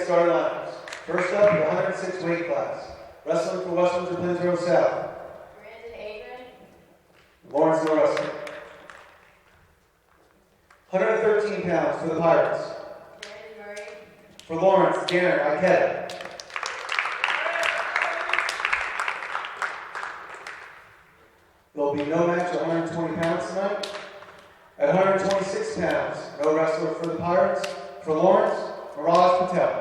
starting lineups. First up, the 106 weight class. Wrestling for West Windsor-Plainsboro South. Brandon Adrian. Lawrence Norrester. 113 pounds for the Pirates. Brandon Murray. For Lawrence, Darren Ikeda. There'll be no match at 120 pounds tonight. At 126 pounds, no wrestler for the Pirates. For Lawrence, Mirage Patel.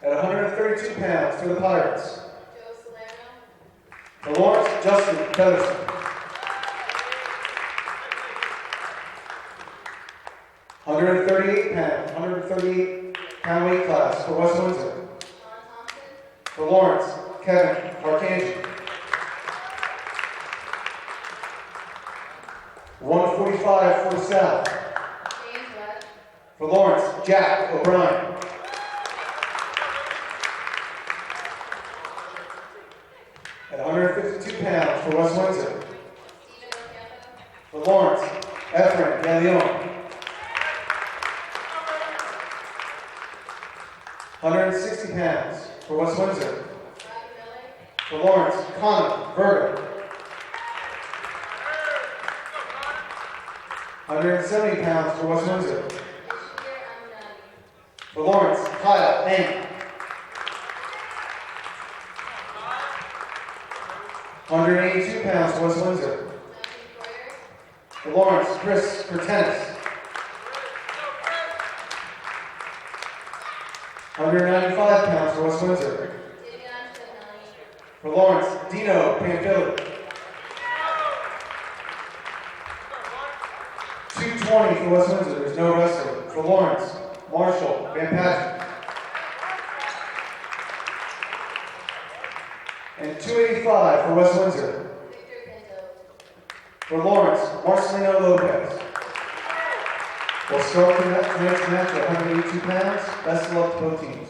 At 132 pounds for the Pirates. Joe Salerno. For Lawrence, Justin Featherson. 138 pound weight class for West Windsor. Sean Thompson. For Lawrence, Kevin Arcangel. 145 for the South. James Webb. For Lawrence, Jack O'Brien. At 152 pounds for West Windsor. Stephen Ocampo. For Lawrence, Efren Galeon. 160 pounds for West Windsor. Roger Miller. For Lawrence, Connor Berger. 170 pounds for West Windsor. Ishmael Amunadi. For Lawrence, Kyle Eng. 182 pounds for West Windsor. Duncan Porter. For Lawrence, Chris Pertenis. 195 pounds for West Windsor. Divion Shabnani. For Lawrence, Dino Pamphili. 220 for West Windsor. There's no wrestler. For Lawrence, Marshall Van Patrick. And 285 for West Windsor. Victor Pinto. For Lawrence, Marcelino Lopez. We'll start the next match at 182 pounds. Best of luck to both teams.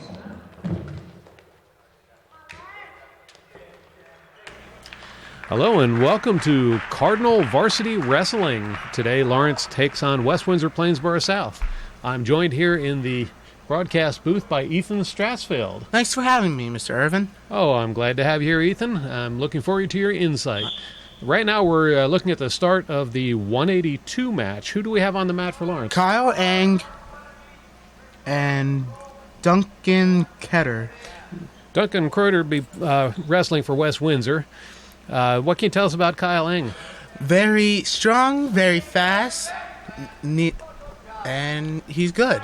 Hello and welcome to Cardinal Varsity Wrestling. Today, Lawrence takes on West Windsor-Plainsboro South. I'm joined here in the broadcast booth by Ethan Strassfield. Thanks for having me, Mr. Irvin. Oh, I'm glad to have you here, Ethan. I'm looking forward to your insight. Right now, we're looking at the start of the 182 match. Who do we have on the mat for Lawrence? Kyle Eng and Duncan Ketter. Duncan Croder will be wrestling for West Windsor. What can you tell us about Kyle Eng? Very strong, very fast, and he's good.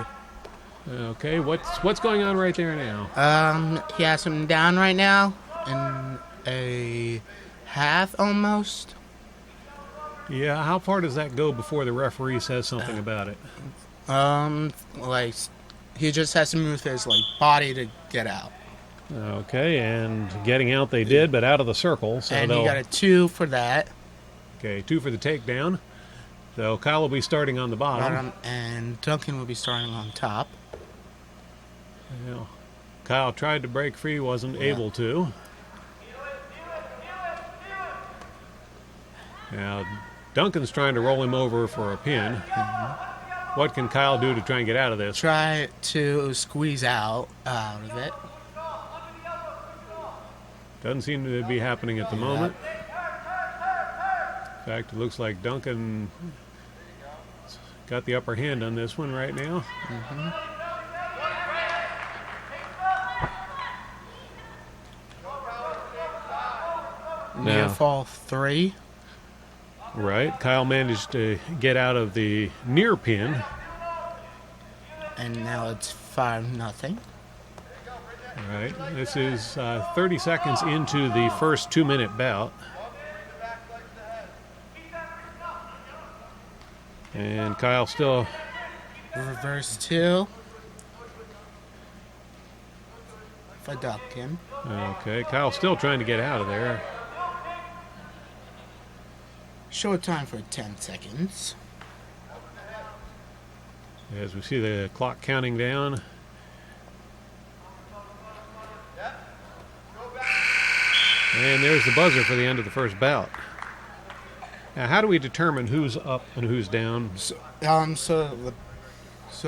Okay, what's going on right there now? He has him down right now in a half almost. Yeah, how far does that go before the referee says something about it? Like he just has to move his body to get out. Okay, and getting out they did, but out of the circle. So And he got a 2 for that. Okay, 2 for the takedown. So Kyle will be starting on the bottom. And Duncan will be starting on top. Yeah. Kyle tried to break free, wasn't able to. Now, Duncan's trying to roll him over for a pin. Mm-hmm. What can Kyle do to try and get out of this? Try to squeeze out of it. Doesn't seem to be happening at the moment. In fact, it looks like Duncan got the upper hand on this one right now. Mm-hmm. Near fall 3. Right. Kyle managed to get out of the near pin. And now it's 5-0. Right. This is 30 seconds into the first 2-minute bout. And Kyle still... Reverse 2. For Duncan. Okay. Kyle still trying to get out of there. Short time for 10 seconds. As we see the clock counting down. And there's the buzzer for the end of the first bout. Now, how do we determine who's up and who's down? So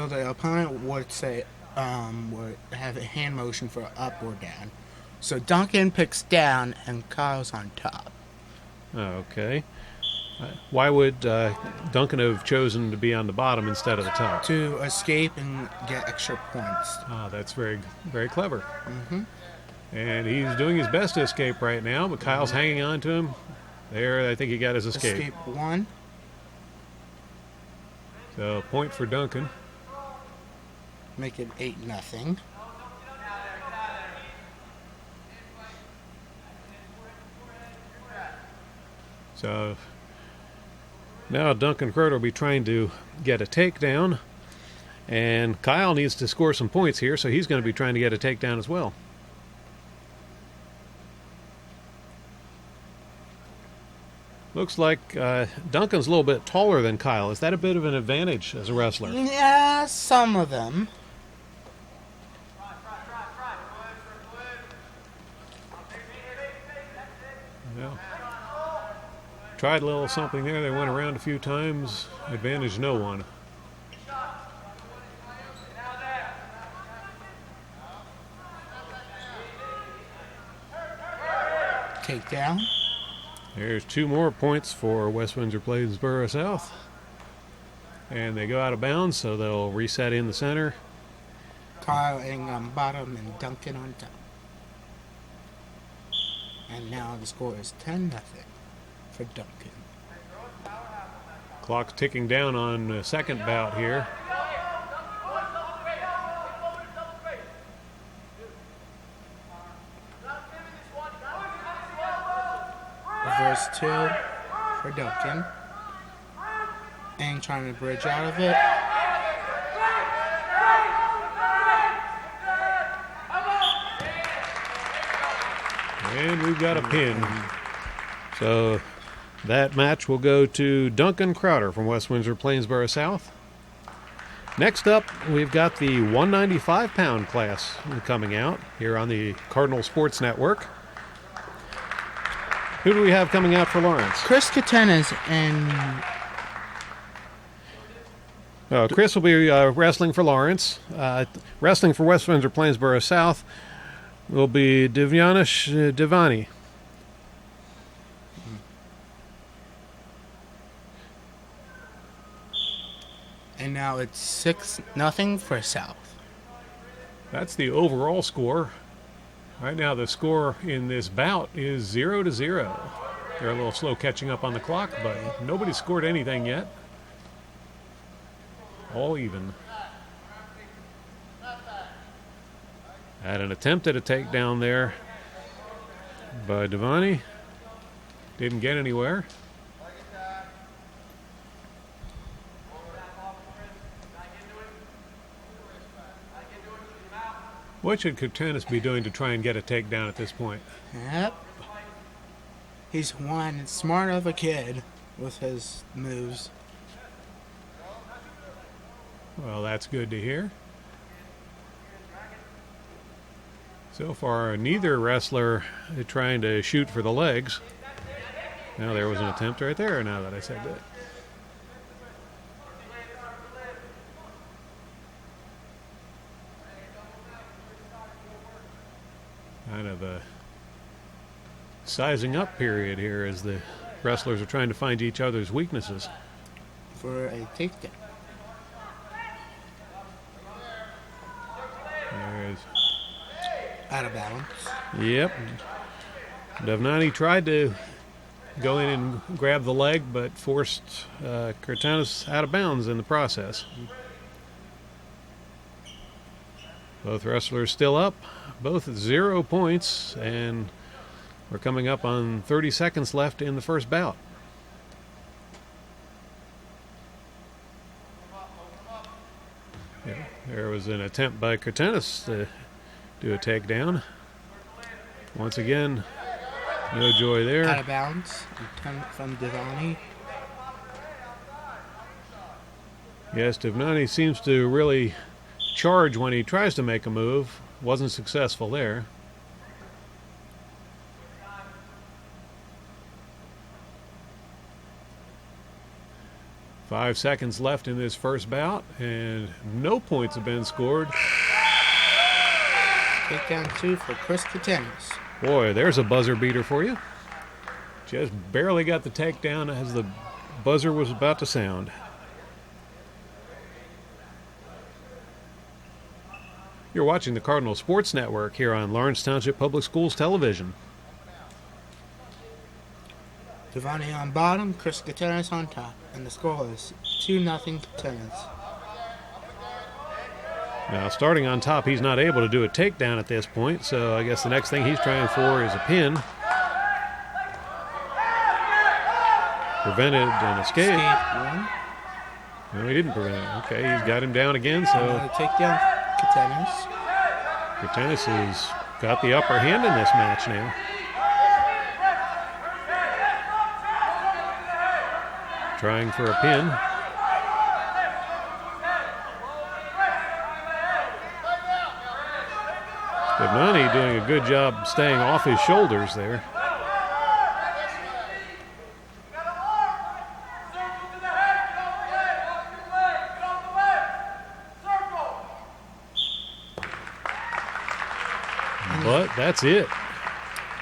the opponent would say would have a hand motion for up or down. So Duncan picks down and Kyle's on top. Okay. Why would Duncan have chosen to be on the bottom instead of the top? To escape and get extra points. Ah, that's very, very clever. Mm-hmm. And he's doing his best to escape right now, but Kyle's hanging on to him. There, I think he got his escape. Escape 1. So, point for Duncan. Make it 8-0. So, now Duncan Crowder will be trying to get a takedown. And Kyle needs to score some points here, so he's going to be trying to get a takedown as well. Looks like Duncan's a little bit taller than Kyle. Is that a bit of an advantage as a wrestler? Yeah, some of them. Yeah. Tried a little something there. They went around a few times. Advantage no one. Takedown. There's 2 more points for West Windsor-Plainsboro South. And they go out of bounds, so they'll reset in the center. Kyle on bottom and Duncan on top. And now the score is 10-0 for Duncan. Clock's ticking down on the second bout here. Reverse 2 for Duncan. And trying to bridge out of it. And we've got a pin. So that match will go to Duncan Crowder from West Windsor-Plainsboro South. Next up, we've got the 195-pound class coming out here on the Cardinal Sports Network. Who do we have coming out for Lawrence? Chris Katenas and Chris will be wrestling for Lawrence. Wrestling for West Windsor-Plainsboro South will be Divyanesh Devani. And now it's 6-0 for South. That's the overall score. Right now the score in this bout is 0-0. They're a little slow catching up on the clock, but nobody scored anything yet. All even. Had an attempt at a takedown there by Devani. Didn't get anywhere. What should Katenas be doing to try and get a takedown at this point? Yep. He's one smart of a kid with his moves. Well, that's good to hear. So far, neither wrestler is trying to shoot for the legs. Now there was an attempt right there, now that I said that. Kind of a sizing up period here as the wrestlers are trying to find each other's weaknesses. For a takedown. There's, Out of balance. yep. Devnani tried to go in and grab the leg, but forced Katenas out of bounds in the process. Both wrestlers still up, both at 0 points, and we're coming up on 30 seconds left in the first bout. Yeah, there was an attempt by Katenas to do a takedown. Once again, no joy there. Out of bounds. Attempt from Devani. Yes, Devnani seems to really charge when he tries to make a move. Wasn't successful there. 5 seconds left in this first bout, and no points have been scored. Takedown 2 for Chris Katenis. Boy, there's a buzzer beater for you. Just barely got the takedown as the buzzer was about to sound. You're watching the Cardinal Sports Network here on Lawrence Township Public Schools Television. Devani on bottom, Chris Katenis on top. And the score is 2-0 Katenis. Now, starting on top, he's not able to do a takedown at this point, so I guess the next thing he's trying for is a pin. Prevented an escape. One. No, he didn't prevent it. Okay, he's got him down again, so Another takedown Katenis. Katenis has got the upper hand in this match now. Trying for a pin. Devani doing a good job staying off his shoulders there. But that's it.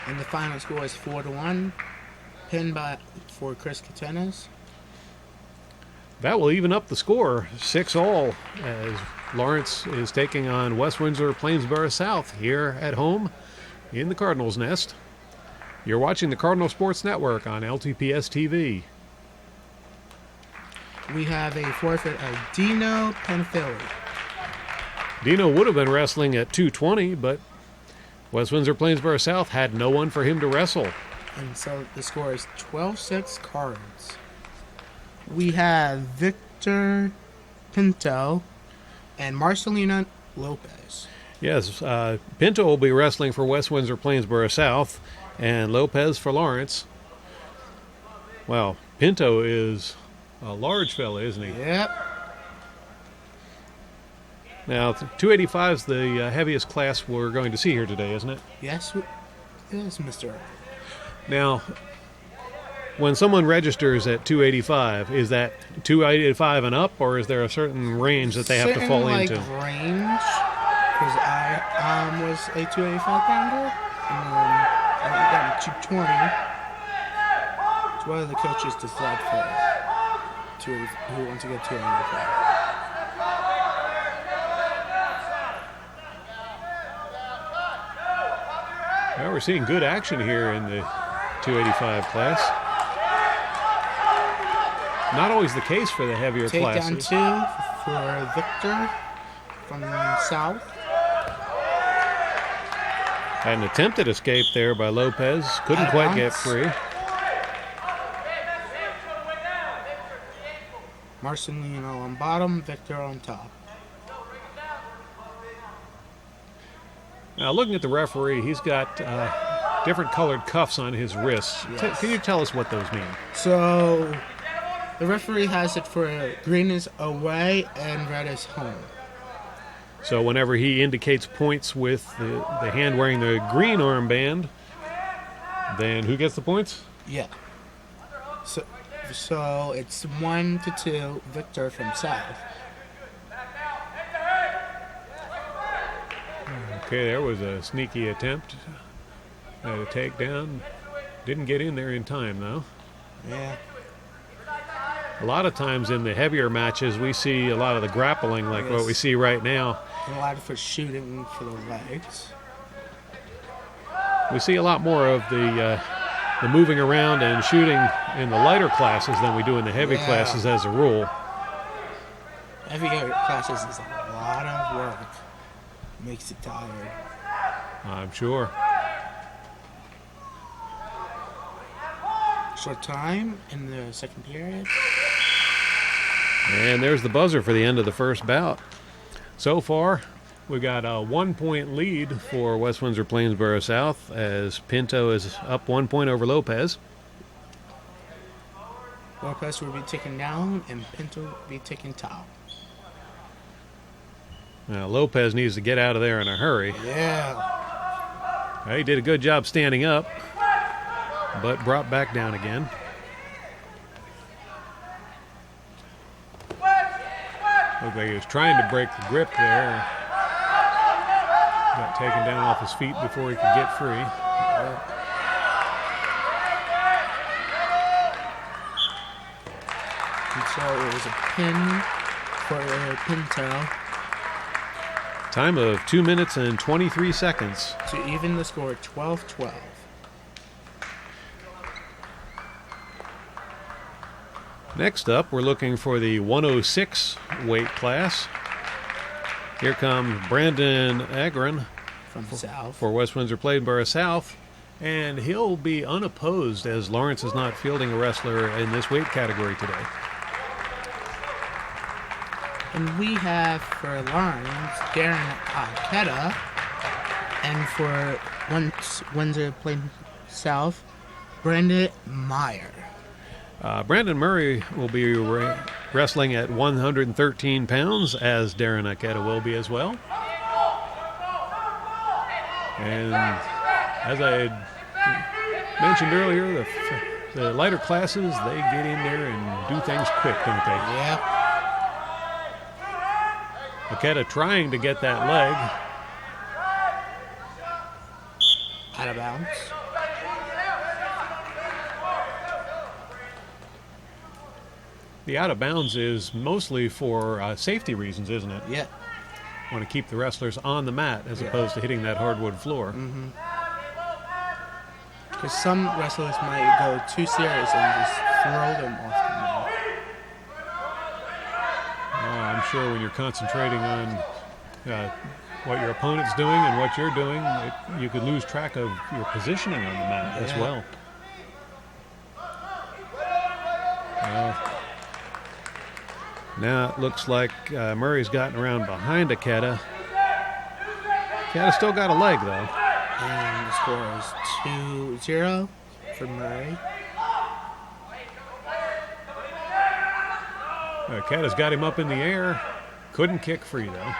And the final score is 4-1. Pinned for Chris Katenis. That will even up the score, 6-all, as Lawrence is taking on West Windsor-Plainsboro South here at home in the Cardinals' nest. You're watching the Cardinal Sports Network on LTPS TV. We have a forfeit of Dino Penfilli. Dino would have been wrestling at 220, but West Windsor-Plainsboro South had no one for him to wrestle. And so the score is 12-6 Cards. We have Victor Pinto and Marcelina Lopez. Yes, Pinto will be wrestling for West Windsor-Plainsboro South, and Lopez for Lawrence. Well, Pinto is a large fella, isn't he? Yep. Now, 285 is the heaviest class we're going to see here today, isn't it? Yes, Mr. Now, when someone registers at 285, is that 285 and up, or is there a certain range that they have to fall into? Range, because I was a 285 pounder, and then I got 220. It's one of the coaches decide for who wants to get 285. Well, we're seeing good action here in the 285 class. Not always the case for the heavier classes. Takedown 2 for Victor from South. Had an attempted escape there by Lopez. Couldn't quite get free. Marcelino on bottom, Victor on top. Now, looking at the referee, he's got different colored cuffs on his wrists. Yes. Can you tell us what those mean? So, the referee has it for green is away and red is home. So whenever he indicates points with the hand wearing the green armband, then who gets the points? Yeah. So it's 1-2, Victor from South. Okay, there was a sneaky attempt at a takedown. Didn't get in there in time, though. Yeah. A lot of times in the heavier matches, we see a lot of the grappling like what we see right now. And a lot for shooting for the legs. We see a lot more of the moving around and shooting in the lighter classes than we do in the heavy classes as a rule. Heavier classes is a lot of work. Makes it tired. I'm sure. Short time in the second period. And there's the buzzer for the end of the first bout. So far, we got a 1-point lead for West Windsor-Plainsboro South as Pinto is up 1 point over Lopez. Lopez will be taken down and Pinto will be taken top. Now, Lopez needs to get out of there in a hurry. Yeah. He did a good job standing up, but brought back down again. Looked like he was trying to break the grip there. Got taken down off his feet before he could get free. And so it was a pin for a pintail Time of 2 minutes and 23 seconds. to even the score 12-12. Next up, we're looking for the 106 weight class. Here comes Brandon Agron From South. for West Windsor-Plainsboro South, and he'll be unopposed as Lawrence is not fielding a wrestler in this weight category today. And we have for Lawrence, Darren Arquetta. And for Windsor Plain South, Brandon Meyer. Brandon Murray will be wrestling at 113 pounds, as Darren Arquetta will be as well. And as I had mentioned earlier, the lighter classes, they get in there and do things quick, don't they? Yeah. Arquetta trying to get that leg. Out of bounds. The out of bounds is mostly for safety reasons, isn't it? Yeah. Want to keep the wrestlers on the mat as Yeah. opposed to hitting that hardwood floor. Because some wrestlers might go too serious and just throw them off the mat. I'm sure when you're concentrating on what your opponent's doing and what you're doing, you could lose track of your positioning on the mat as Yeah. well. Now it looks like Murray's gotten around behind Arquetta. Arquetta's still got a leg, though. And the score is 2-0 for Murray. Arquetta's got him up in the air. Couldn't kick free, though.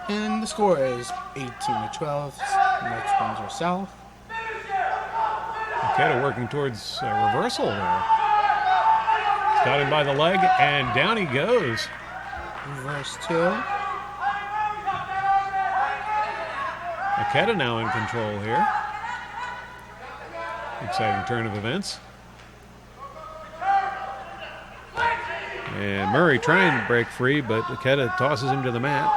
And the score is 18-12. Next Windsor South. Arquetta working towards a reversal there. He's got him by the leg, and down he goes. Reverse 2. Arquetta now in control here. Exciting turn of events. And Murray trying to break free, but Arquetta tosses him to the mat.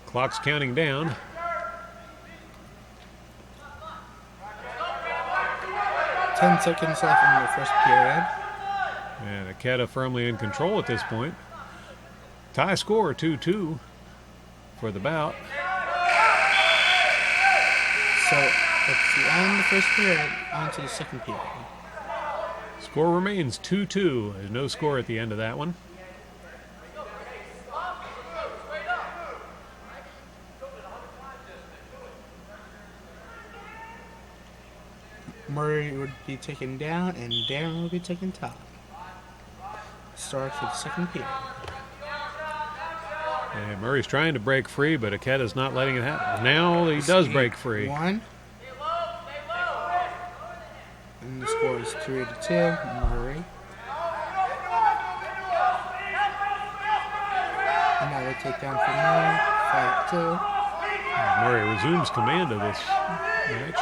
Clock's counting down. Ten seconds left in the first period. And Arquetta firmly in control at this point. Tie score 2-2 for the bout. So it's the end of the first period, on to the second period. Score remains 2-2. There's no score at the end of that one. Murray would be taken down, and Darren would be taken top. Start for the second period. And Murray's trying to break free, but Arquetta's not letting it happen. Now he does break free. 1. And the score is 3-2. Murray. Another takedown for Murray. 5-2. Murray resumes command of this match.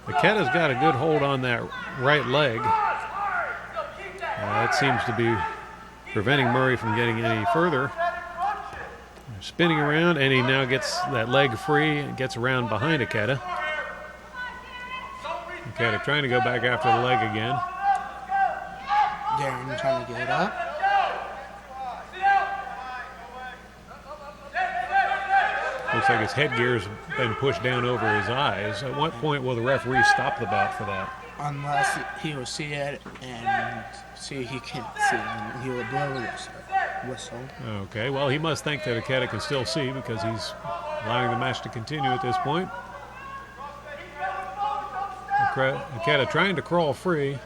Arquetta's got a good hold on that right leg. That seems to be preventing Murray from getting any further. Spinning around, and he now gets that leg free and gets around behind Arquetta. Arquetta trying to go back after the leg again. Darren trying to get it up. Looks like his headgear's been pushed down over his eyes. At what point will the referee stop the bout for that? Unless he will see it and see he can't see it, and he will blow the whistle. Okay, well, he must think that Arquetta can still see because he's allowing the match to continue at this point. Arquetta trying to crawl free.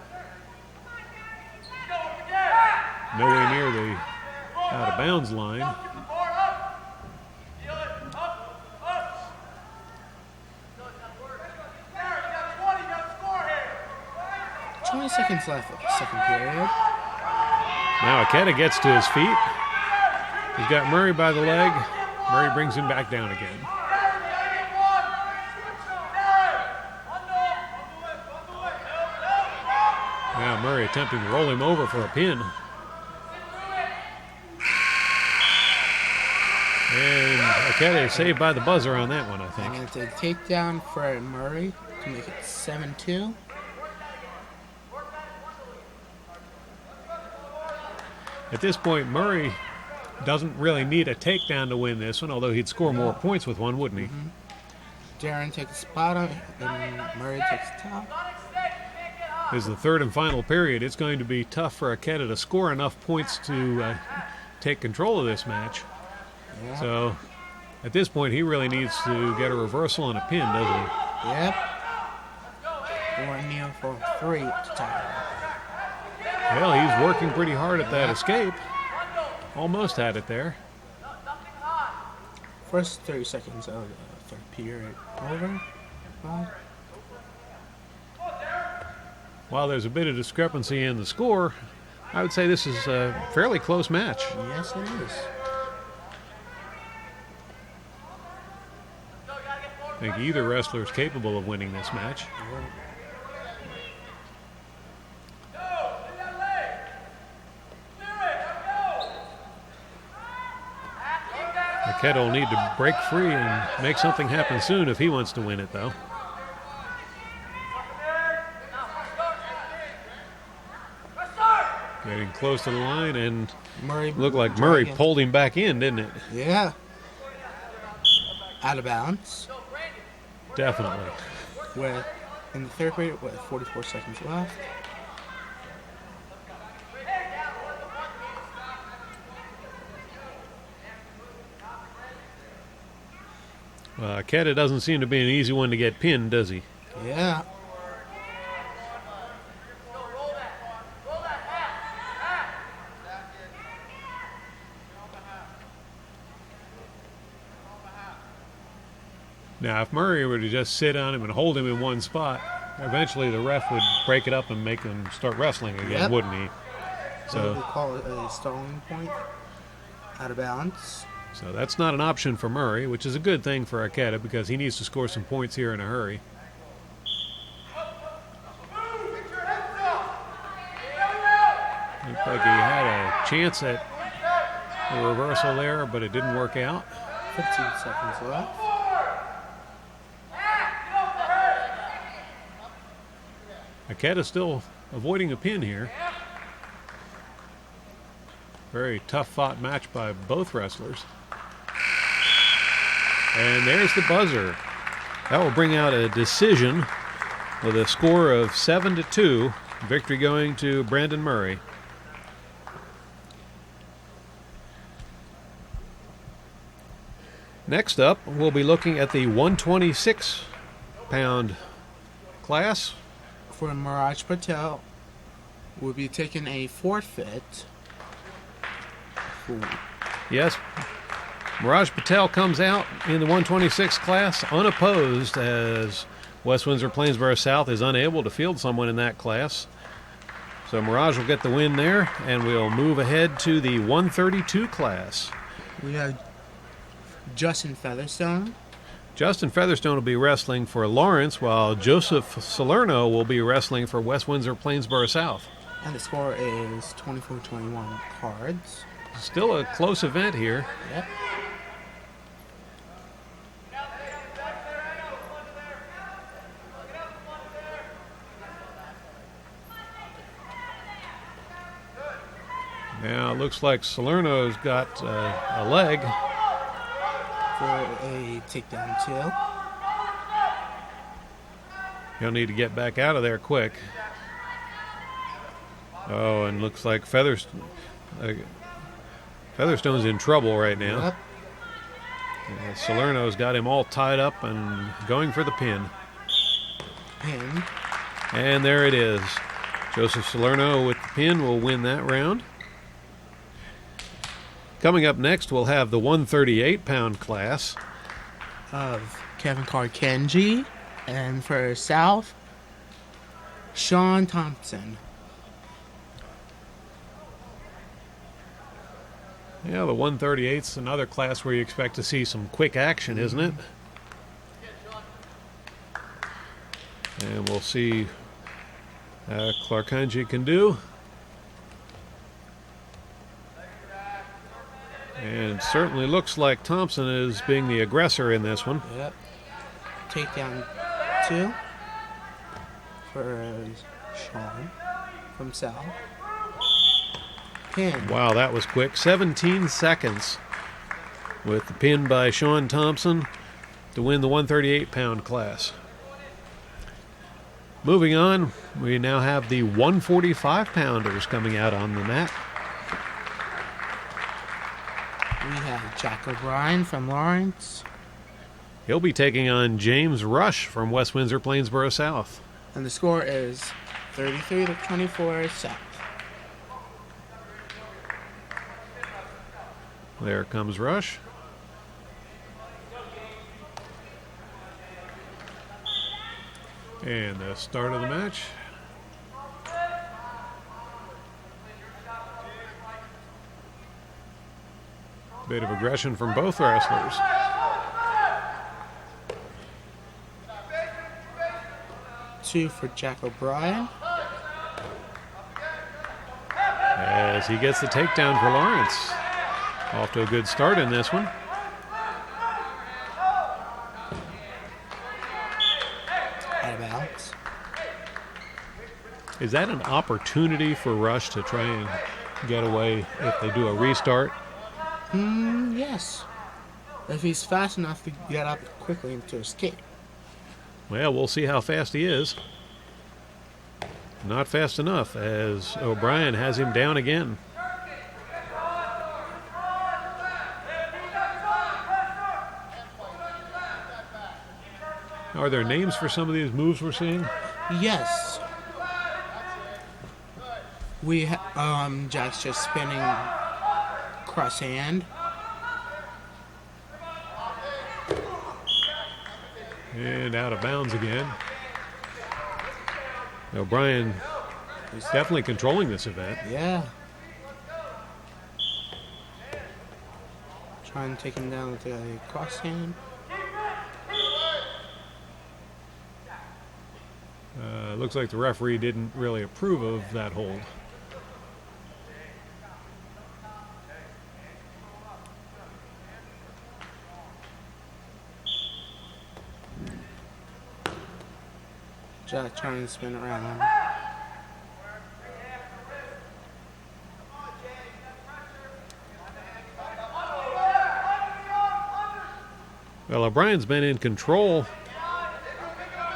Nowhere near the out of bounds line. 20 seconds left of the second period. Now Aketa gets to his feet. He's got Murray by the leg. Murray brings him back down again. Now Murray attempting to roll him over for a pin. And Aketa is saved by the buzzer on that one, I think. And it's a takedown for Murray to make it 7-2. At this point, Murray doesn't really need a takedown to win this one, although he'd score more points with one, wouldn't he? Darren takes the bottom, and Murray takes the top. This is the third and final period. It's going to be tough for Aketa to score enough points to take control of this match. Yeah. So, at this point, he really needs to get a reversal and a pin, doesn't he? Yep. Or kneel for 3 to tie. Well, he's working pretty hard at that escape. Almost had it there. First 30 seconds of the third period over. While there's a bit of discrepancy in the score, I would say this is a fairly close match. Yes, it is. I think either wrestler is capable of winning this match. Aketa will need to break free and make something happen soon if he wants to win it, though. Getting close to the line, and Murray looked like Murray pulled him back in, didn't it? Yeah. Out of bounds. Definitely. With in the third period with 44 seconds left. Aketa doesn't seem to be an easy one to get pinned, does he? Yeah. Now, if Murray were to just sit on him and hold him in one spot, eventually the ref would break it up and make him start wrestling again, Yep. wouldn't he? So we So, call it a stalling point. Out of bounds. so that's not an option for Murray, which is a good thing for Aketa because he needs to score some points here in a hurry. Looked like he had a chance at a reversal there, but it didn't work out. 15 seconds left. Aketa still avoiding a pin here. Very tough fought match by both wrestlers. And there's the buzzer. That will bring out a decision with a score of 7-2. Victory going to Brandon Murray. Next up, we'll be looking at the 126-pound class. For Mirage Patel, we'll be taking a forfeit. Yes, Mirage Patel comes out in the 126 class unopposed as West Windsor-Plainsboro South is unable to field someone in that class. So Mirage will get the win there, and we'll move ahead to the 132 class. We have Justin Featherstone. Justin Featherstone will be wrestling for Lawrence, while Joseph Salerno will be wrestling for West Windsor-Plainsboro South. And the score is 24-21 cards. Still a close event here. Yep. Now it looks like Salerno's got a leg. For a takedown too. He'll need to get back out of there quick. Oh, and looks like Featherstone's in trouble right now. Yep. Salerno's got him all tied up and going for the pin. Pin. And there it is. Joseph Salerno with the pin will win that round. Coming up next, we'll have the 138-pound class. Of Kevin Karkenji. And for South, Sean Thompson. Yeah, the 138's another class where you expect to see some quick action, isn't it? And we'll see Clarkanji can do. And it certainly looks like Thompson is being the aggressor in this one. Yep. Takedown 2 for Sean from South. Pin. Wow, that was quick. 17 seconds with the pin by Sean Thompson to win the 138-pound class. Moving on, we now have the 145-pounders coming out on the mat. We have Jack O'Brien from Lawrence. He'll be taking on James Rush from West Windsor-Plainsboro South. And the score is 33-24 South. There comes Rush. And the start of the match. Bit of aggression from both wrestlers. Two for Jack O'Brien. As he gets the takedown for Lawrence. Off to a good start in this one. Out of bounds. Is that an opportunity for Rush to try and get away if they do a restart? Yes. If he's fast enough to get up quickly and to escape. Well, we'll see how fast he is. Not fast enough, as O'Brien has him down again. Are there names for some of these moves we're seeing? Yes. Jack's just spinning cross hand. And out of bounds again. O'Brien is definitely controlling this event. Yeah. Trying to take him down with a cross hand. Looks like the referee didn't really approve of that hold. Jack trying to spin around. Well, O'Brien's been in control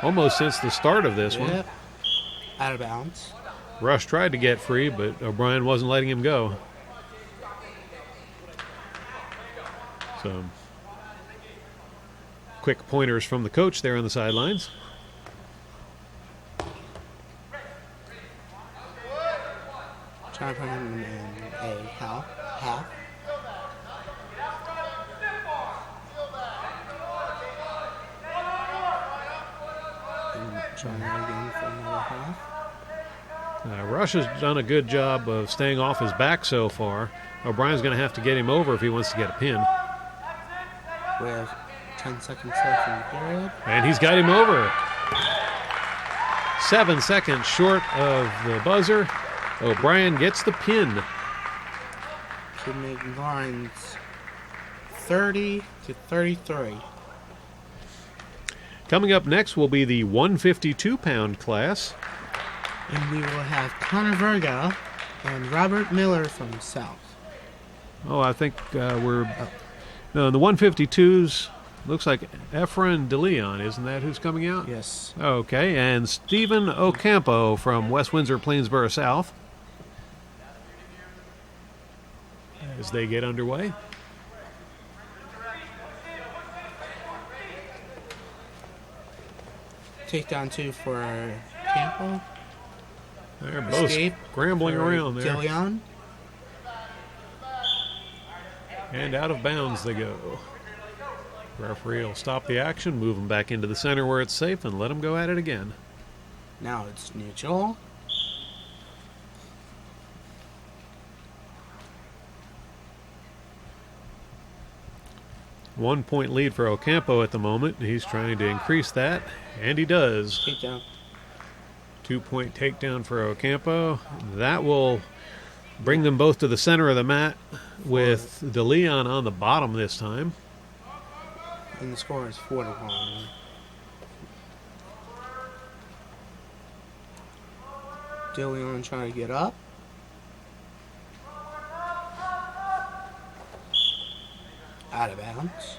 almost since the start of this one. Yep. Out of bounds. Rush tried to get free, but O'Brien wasn't letting him go. So, quick pointers from the coach there on the sidelines. Trying to put him in a half. And trying again for another half. Rush has done a good job of staying off his back so far. O'Brien's going to have to get him over if he wants to get a pin. We have 10 seconds left in the period. And he's got him over. 7 seconds short of the buzzer. O'Brien gets the pin. To make lines 30-33. Coming up next will be the 152-pound class. And we will have Connor Verga and Robert Miller from South. Oh, I think no, the 152s, looks like Efren DeLeon, isn't that who's coming out? Yes. Okay, and Stephen Ocampo from West Windsor-Plainsboro South. As they get underway. Takedown 2 for Campo. They're both Escape scrambling for around there. DeLeon. And out of bounds they go. Referee will stop the action, move them back into the center where it's safe, and let them go at it again. Now it's neutral. One-point lead for Ocampo at the moment. He's trying to increase that, and he does. Takedown. 2-point takedown for Ocampo. That will bring them both to the center of the mat with DeLeon on the bottom this time. And the score is 4-1. DeLeon trying to get up. Out of bounds.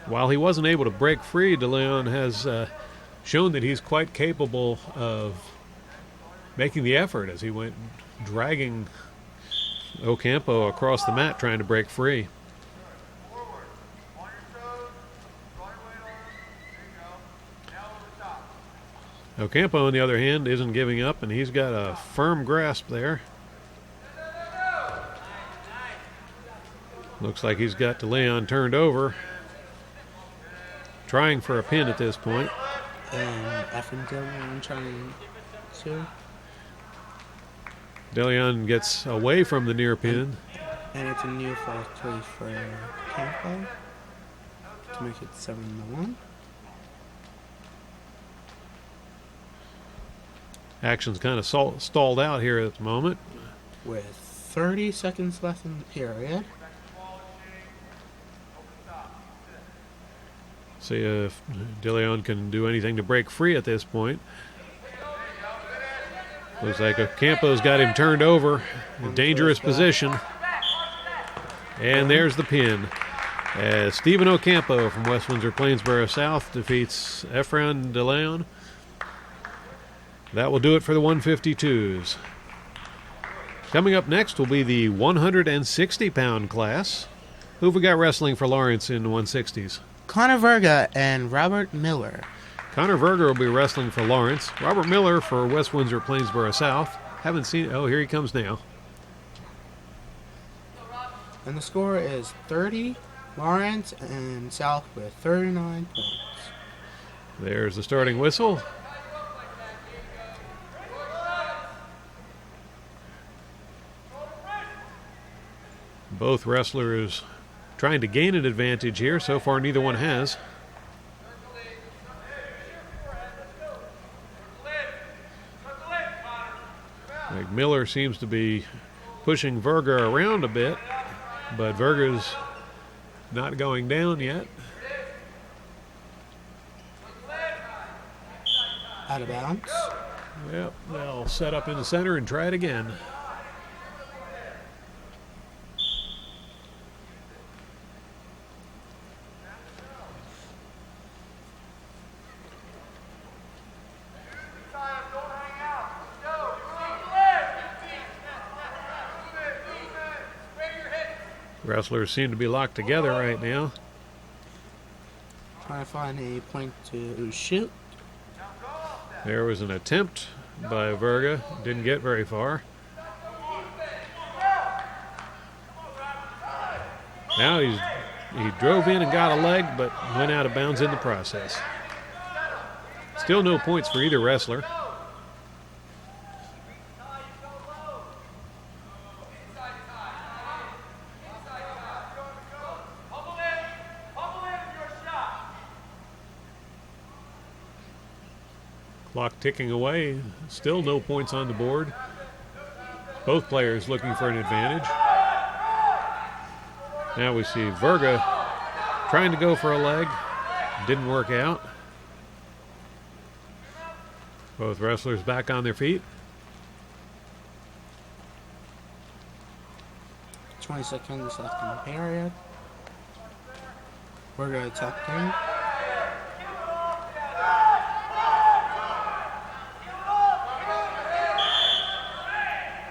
While he wasn't able to break free, DeLeon has shown that he's quite capable of making the effort as he went dragging Ocampo across the mat trying to break free. Ocampo, on the other hand, isn't giving up, and he's got a firm grasp there. Looks like he's got DeLeon turned over, trying for a pin at this point. And DeLeon trying to. DeLeon gets away from the near pin. And it's a new fall 3 for Campo to make it 7-1. Action's kind of stalled out here at the moment. With 30 seconds left in the period. See if DeLeon can do anything to break free at this point. Looks like Ocampo's got him turned over. A dangerous position. And there's the pin. As Stephen Ocampo from West Windsor-Plainsboro South defeats Efrain DeLeon. That will do it for the 152s. Coming up next will be the 160-pound class. Who have we got wrestling for Lawrence in the 160s? Connor Verga and Robert Miller. Connor Verga will be wrestling for Lawrence. Robert Miller for West Windsor-Plainsboro South. Haven't seen... Oh, here he comes now. And the score is 30, Lawrence and South with 39 points. There's the starting whistle. Both wrestlers trying to gain an advantage here. So far, neither one has. Like Miller seems to be pushing Verga around a bit, but Verga's not going down yet. Out of bounds. Yep, they'll set up in the center and try it again. Wrestlers seem to be locked together right now. Trying to find a point to shoot. There was an attempt by Verga. Didn't get very far. Now he drove in and got a leg, but went out of bounds in the process. Still no points for either wrestler. Clock ticking away. Still no points on the board. Both players looking for an advantage. Now we see Verga trying to go for a leg. Didn't work out. Both wrestlers back on their feet. 20 seconds left in the period. We're going to attack him.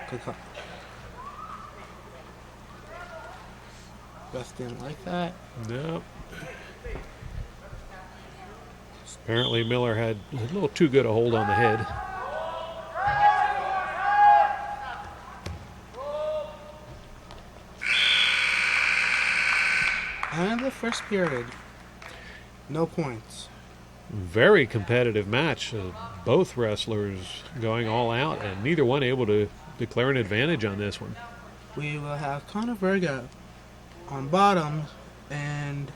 Good call. Beth didn't like that. Nope. Apparently Miller had a little too good a hold on the head. And the first period, no points. Very competitive match. Both wrestlers going all out, and neither one able to declare an advantage on this one. We will have Conor Virgo on bottom and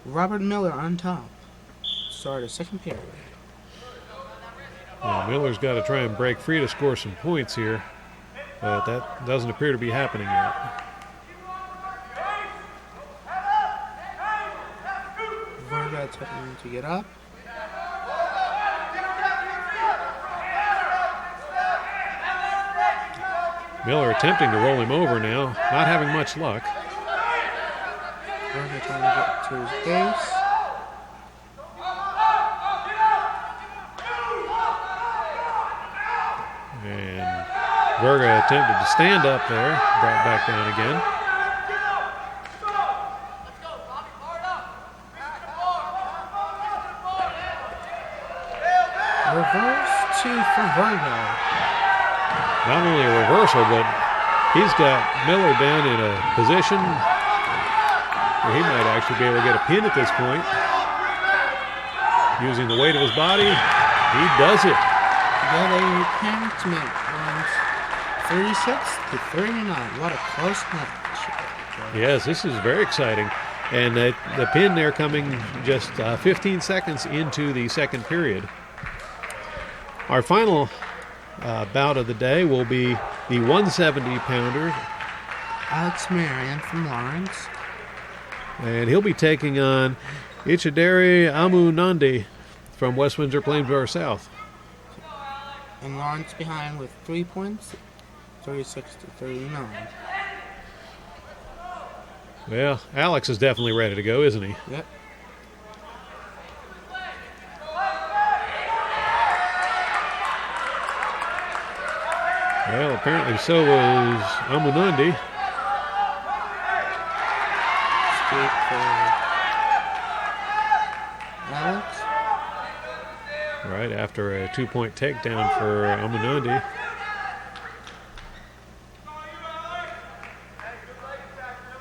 Robert Miller on top. Start a second period. Well, Miller's got to try and break free to score some points here, but that doesn't appear to be happening yet. Virgo attempting to get up. Miller attempting to roll him over now, not having much luck. Virgo trying to get to his base. And Virga attempted to stand up there, brought back down again. Reverse two for Virgo. Not only a reversal, but he's got Miller down in a position where he might actually be able to get a pin at this point. Using the weight of his body, he does it. Together pin to make runs 36 to 39. What a close match. Yes, this is very exciting. And the pin there coming just 15 seconds into the second period. Our final bout of the day will be the 170-pounder. Alex Marion from Lawrence. And he'll be taking on Ichidari Amunandi from West Windsor-Plainsboro South. And Lawrence behind with 3 points, 36 to 39. Well, Alex is definitely ready to go, isn't he? Yep. Well, apparently so was Amunandi. Escape for Alex. Right after a 2-point takedown for Amunandi.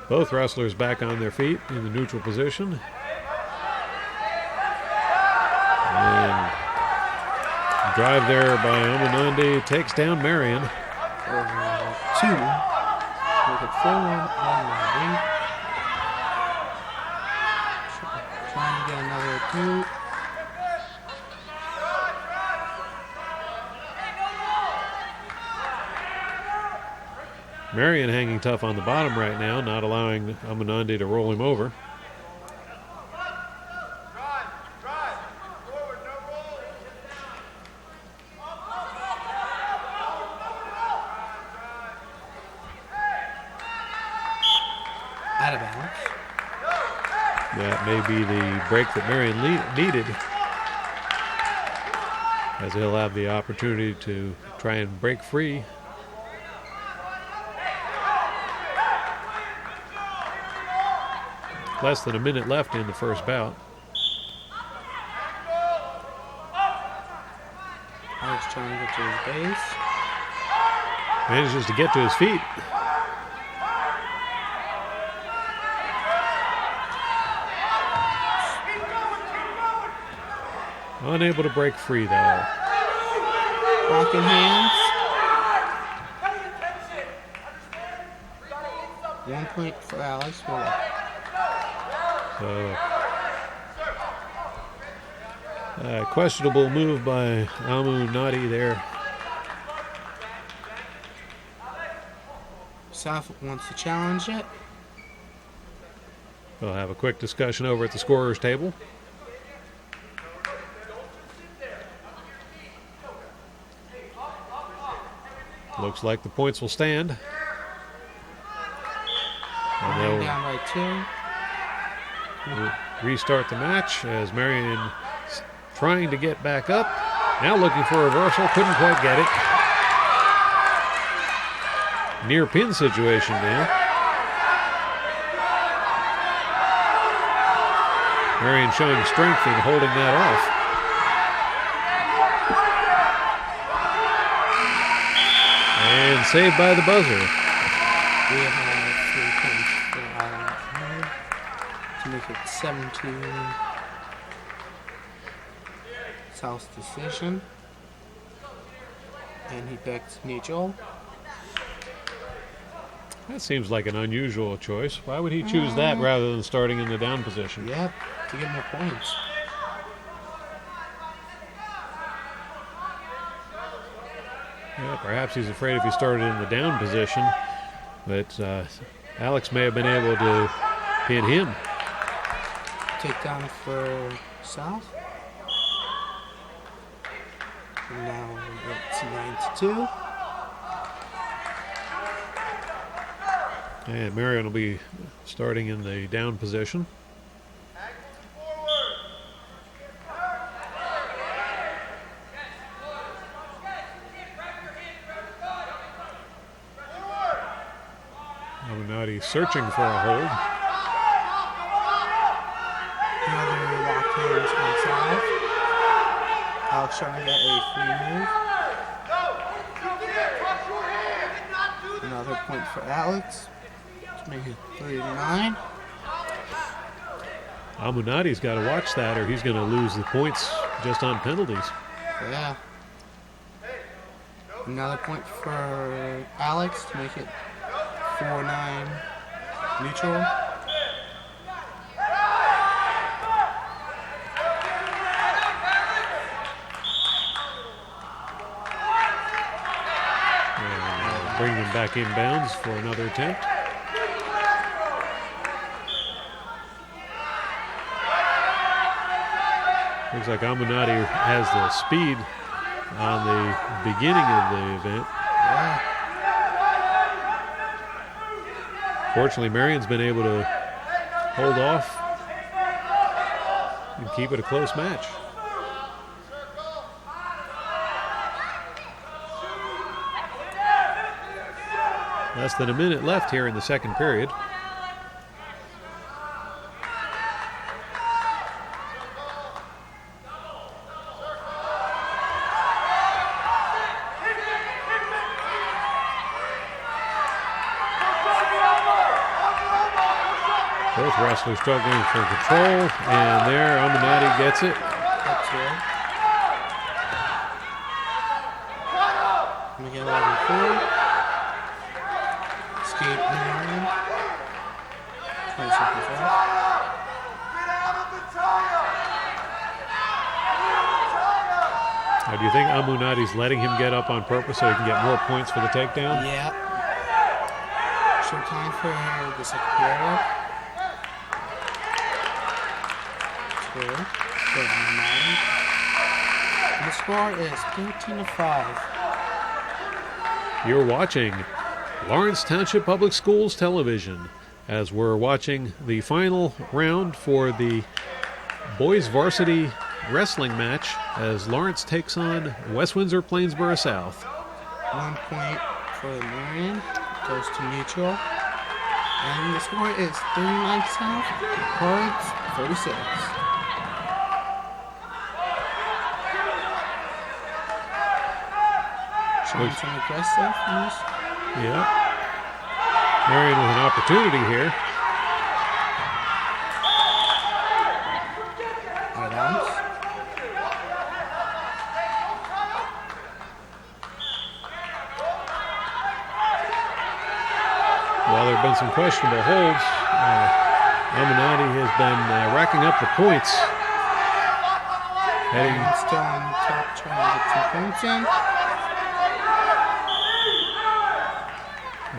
Both wrestlers back on their feet in the neutral position. And drive there by Amunandi takes down Marion. Two. Make it 4-1 on Trying to get another two. Marion hanging tough on the bottom right now, not allowing Amunandi to roll him over. Out of bounds. That may be the break that Marion needed, as he'll have the opportunity to try and break free. Less than a minute left in the first bout. Alex trying to get to his base. Manages to get to his feet. Unable to break free, though. Rocking hands. 1 point for Alex. Questionable move by Amunandi there. South wants to challenge it. We'll have a quick discussion over at the scorer's table. Looks like the points will stand. And they'll Down by 2. restart the match as Marion trying to get back up. Now looking for a reversal, couldn't quite get it. Near pin situation now. Marion showing strength in holding that off. And saved by the buzzer. We have 3 points for Alex. to make it 17. South's decision. And he picked neutral. That seems like an unusual choice. Why would he choose that rather than starting in the down position? Yep, to get more points. Yeah, perhaps he's afraid if he started in the down position that Alex may have been able to pin him. Takedown for South. And now it's 9-2. And Marion will be starting in the down position. Avenatti searching for a hold. Another lock hands on South. Alex trying to get a free move. Another point for Alex. To make it 39. Amunati's got to watch that or he's going to lose the points just on penalties. Yeah. Another point for Alex to make it 4-9 neutral. And bring him back inbounds for another attempt. Looks like Amunati has the speed on the beginning of the event. Yeah. Fortunately, Marion's been able to hold off and keep it a close match. Less than a minute left here in the second period. Both wrestlers struggling for control, and there Amunati gets it. That's it. Let me get 11-4. Escape Marion. 20 seconds left. Now, do you think Amunati's letting him get up on purpose so he can get more points for the takedown? Yeah. Short time for the second period. And the score is 13-5. You're watching Lawrence Township Public Schools television as we're watching the final round for the boys varsity wrestling match as Lawrence takes on West Windsor-Plainsboro South. 1 point for Marion, goes to neutral. And the score is 39 South, Lawrence 36. Showing some aggressiveness. Yeah. Marion with an opportunity here. Right arms. While there have been some questionable holds, Amunati has been racking up the points. Heading And still on top, trying to get 2 points in.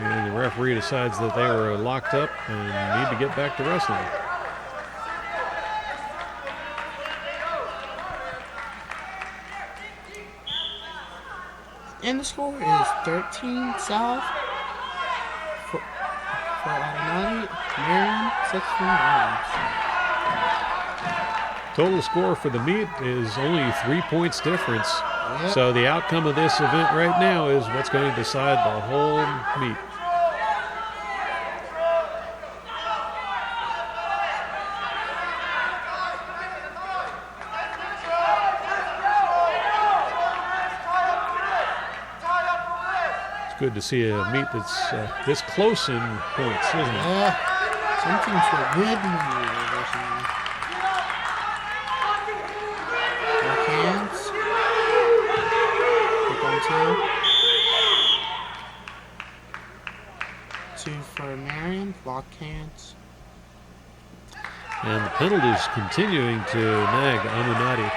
And the referee decides that they were locked up and need to get back to wrestling. And the score is 13 South for Avenatti, Marion 6 for Lawrence. Total score for the meet is only 3 points difference. Yep. So the outcome of this event right now is what's going to decide the whole meet. It's good to see a meet that's this close in points, isn't it? Yeah, Some teams were good money recently. Lock hands. Pick on two. Two for Marion. Lock hands. And the penalties continuing to nag Amunati.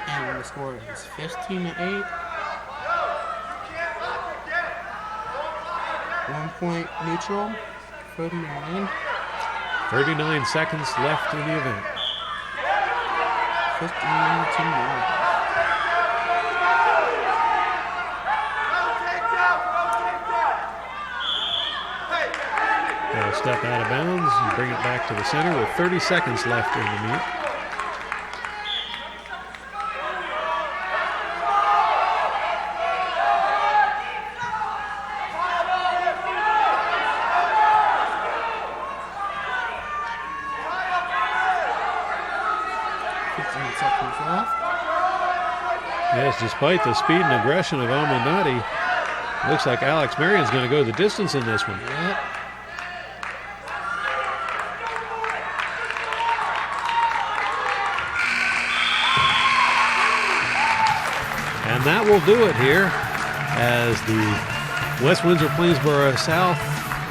And the score is 15-8. 1 point neutral for Marion. 39 seconds left in the event. 15-9. They'll step out of bounds and bring it back to the center with 30 seconds left in the meet. Yes, despite the speed and aggression of Amunati, looks like Alex Marion's going to go the distance in this one. Yep. And that will do it here as the West Windsor-Plainsboro South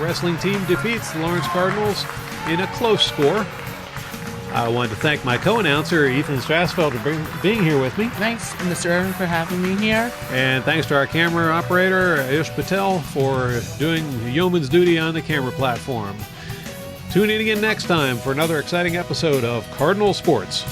wrestling team defeats the Lawrence Cardinals in a close score. I wanted to thank my co-announcer, Ethan Strassfeld, for being here with me. Thanks, Mr. Irvin, for having me here. And thanks to our camera operator, Ayush Patel, for doing yeoman's duty on the camera platform. Tune in again next time for another exciting episode of Cardinal Sports.